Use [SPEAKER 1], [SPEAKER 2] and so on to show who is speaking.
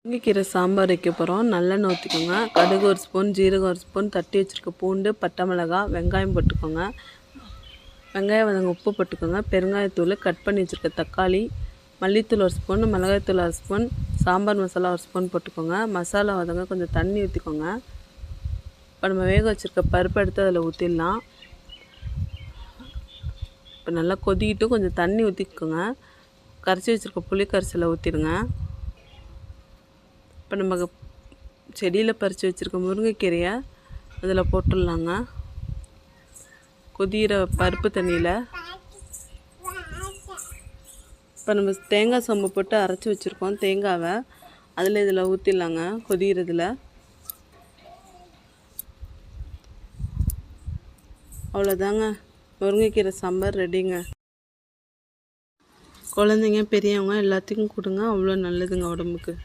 [SPEAKER 1] முருங்கைக்கீரை சாம்பார் வைக்க போகிறோம். நல்லெண்ணெய் ஊற்றிக்கோங்க. கடுகு ஒரு ஸ்பூன், ஜீரகம் ஒரு ஸ்பூன், தட்டி வச்சுருக்க பூண்டு, பட்டை மிளகாய், வெங்காயம் போட்டுக்கோங்க. வெங்காயம் வதங்க உப்பு போட்டுக்கோங்க. பெருங்காயத்தூள், கட் பண்ணி வச்சுருக்க தக்காளி, மல்லித்தூள் ஒரு ஸ்பூன், மிளகாய்த்தூள் ஒரு ஸ்பூன், சாம்பார் மசாலா ஒரு ஸ்பூன் போட்டுக்கோங்க. மசாலா வதங்க கொஞ்சம் தண்ணி ஊற்றிக்கோங்க. இப்போ நம்ம வேக வச்சுருக்க பருப்பு எடுத்து அதில் ஊற்றிடலாம். இப்போ நல்லா கொதிக்கிட்டு கொஞ்சம் தண்ணி ஊற்றிக்கோங்க. கரைச்சி வச்சுருக்க புளி கரைசலை ஊற்றிடுங்க. இப்போ நம்ம செடியில் பறித்து வச்சுருக்க முருங்கைக்கீரையை அதில் போட்டுடலாங்க. கொதிக்கிற பருப்பு தண்ணியில் இப்போ நம்ம தேங்காய் சோம்பு போட்டு அரைச்சி வச்சுருக்கோம். தேங்காவை அதில் இதில் ஊற்றிடலாங்க. கொதிக்கிறதுல அவ்வளோதாங்க, முருங்கைக்கீரை சாம்பார் ரெடிங்க. குழந்தைங்க பெரியவங்க எல்லாத்துக்கும் கொடுங்க, அவ்வளோ நல்லதுங்க உடம்புக்கு.